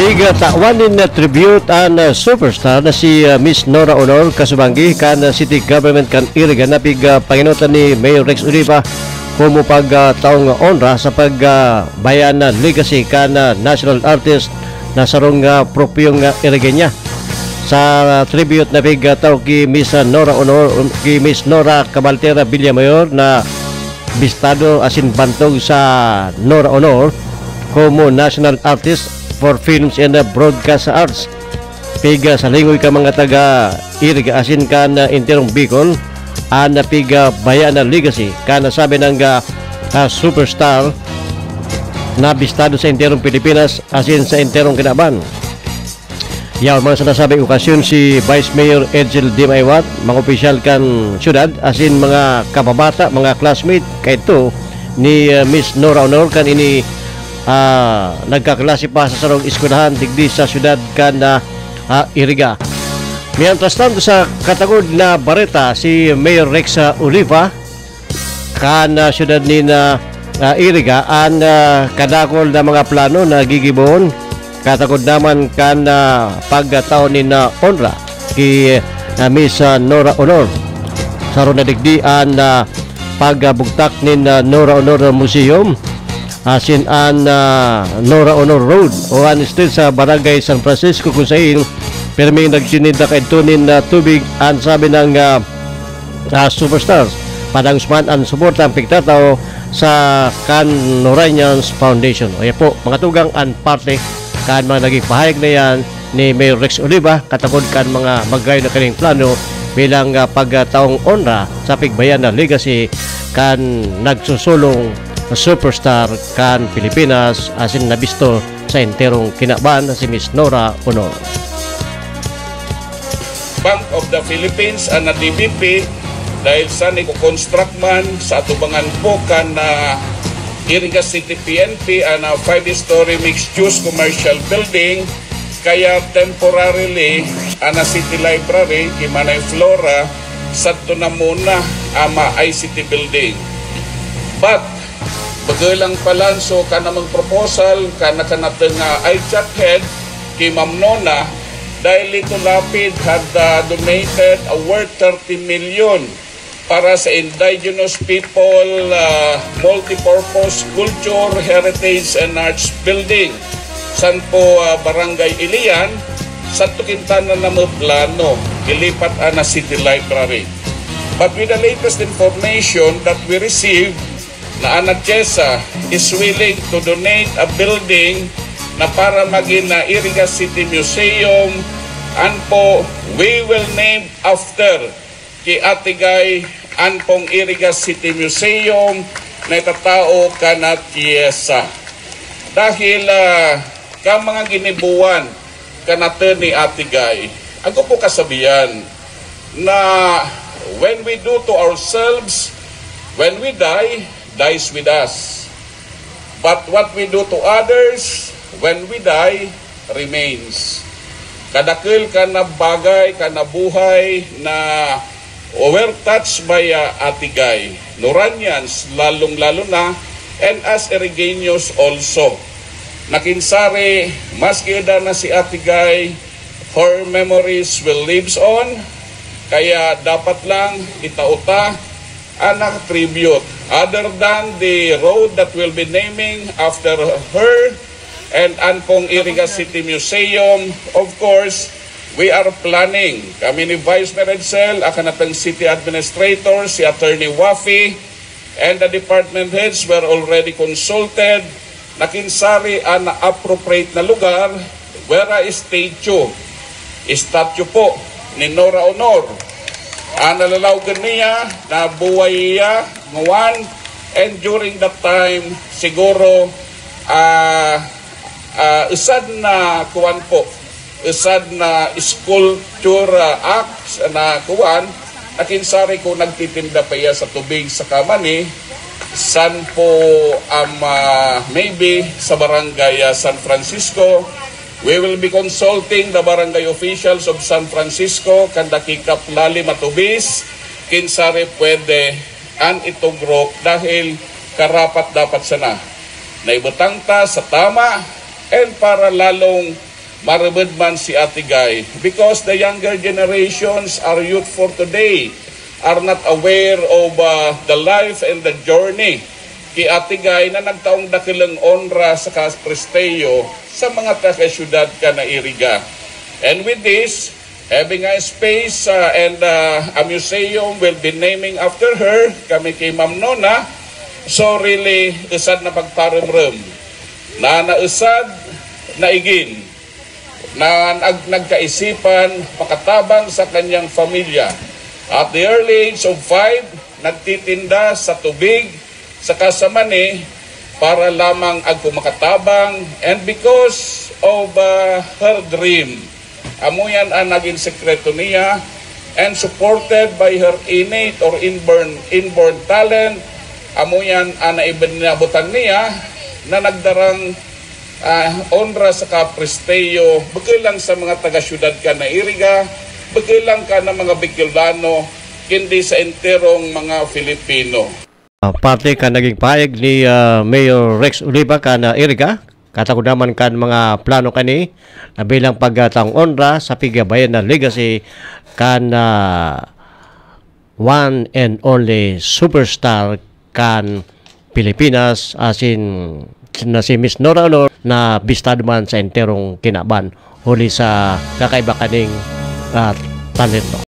Tawan na tribute ang superstar na si Miss Nora Honor kasubanggi kan city government kan Iriga na panginutan ni Mayor Rex Oliva kumo taong honra sa pagbayan na legacy kan national artist na sarong propyong Irigenya sa tribute na taw ki Miss Nora Honor ki Miss Nora Cabaltera Villamayor na bistado asin bantog sa Nora Honor como national artist for films and broadcast arts. Piga sa lingoy ka mga taga Iriga asin ka na interong Bicol na piga bayan na legacy ka na sabi ng superstar na bistado sa interong Pilipinas asin sa interong Kinaban. Yaw mga sinasabing okasyon si Vice Mayor Edgel D. Maywat, mga opisyal kan syudad asin mga kababata, mga classmate kay ito ni Miss Nora Honor kan ini nagkaklase pa sa sarong eskwelahan digdi sa syudad kan Iriga. Mientras tanto sa katagod na bareta si Mayor Rex Oliva kan syudad ni Iriga ang kadakol na mga plano na gigibon katagod naman kan pagkataon ni honra ki Miss Nora Honor saron na digdi ang pagbugtak ni Nora Honor Museum asin an Nora Honor Road o an street sa Barangay San Francisco kung saan perming nagsininda kay tunin na tubig ang sabi ng superstars padang usman ang suporta ang pigtataw sa kan Noranians Foundation. O yan po mga tugang ang parte kan mga naging pahayag na yan ni Mayor Rex Oliva katapod kan mga magay na kaning plano bilang pagtaong honra sa pigbayan na legacy kan nagsusulong superstar kan Pilipinas asin nabisto sa enterong Kinaban si Miss Nora Honor. Bank of the Philippines na DBP dahil sa niko-construct man sa atubangan po kan na Iriga City PNP na 5-story mixed-use commercial building kaya temporarily na City Library Kimanay Flora sa na muna ama ICT building. But bagalang palanso ka namang proposal ka na kanatang ICHAT head kay Ma'am Nona dahil ito lapid had donated a worth 30 million para sa indigenous people multipurpose culture, heritage and arts building san po Barangay Ilian sa Tukintanan na plano ilipat na City Library. But with the latest information that we received na Anachesa is willing to donate a building na para maging na Iriga City Museum and po we will name after kay Atigay and pong Iriga City Museum na itatao kanat Chiesa. Dahil ka mga ginibuan kanat ni Atigay, ako po kasabihan na when we do to ourselves, when we die, dies with us. But what we do to others, when we die, remains. Kadakil ka na bagay, ka na buhay na were touched by Atigay. Noranians, lalong-lalo na, and as Irigeños also. Nakinsari, maski edad na si Atigay, her memories will live on, kaya dapat lang itauta anak tribute other than the road that will be naming after her and Anpong Iriga City Museum. Of course, we are planning kami ni Vice Mayor Edsel, akanatang city administrator si Attorney Wafi and the department heads were already consulted. Nakinsari ang appropriate na lugar where a statue po ni Nora Honor nalalawgan niya na buhay ngawan and during that time siguro usad na kuwan po usad na sculpture acts na kuwan nakinsari ko nagtitinda pa iya sa tubig sa Kamani san po maybe sa barangay San Francisco. We will be consulting the barangay officials of San Francisco kanda kikap lalim matubis kinsari pwede an itugrok dahil karapat dapat sana naibutang ta sa tama and para lalong marabad man si Ate Guy, because the younger generations, our youth for today, are not aware of the life and the journey kay Ate Guy na nagtaong dakilang onra sa presteo sa mga taga-syudad ka na Iriga. And with this, having a space and a museum will be naming after her, kami kay Ma'am Nona, so really, usad na pagparamram, na nausad na igin, na nagkaisipan, makatabang sa kanyang pamilya. At the early age of 5, nagtitinda sa tubig, sa kasamani, para lamang agkumakatabang, and because of her dream, amuyan ang naging sekreto niya, and supported by her innate or inborn talent, amuyan ang naibinabutan niya, na nagdarang onra sa kapresteo, bagilang sa mga taga-syudad ka na Iriga, bagilang ka ng mga Bicolano, hindi sa enterong mga Filipino. Parte ka naging payag ni Mayor Rex Oliva ka na Iriga, katakudaman kan mga plano kani bilang pagtaong onra sa pigabayan na legacy kan one and only superstar kan Pilipinas, asin na si Miss Nora Honor na bistado man sa enterong kinaban huli sa kakaiba kaning talento.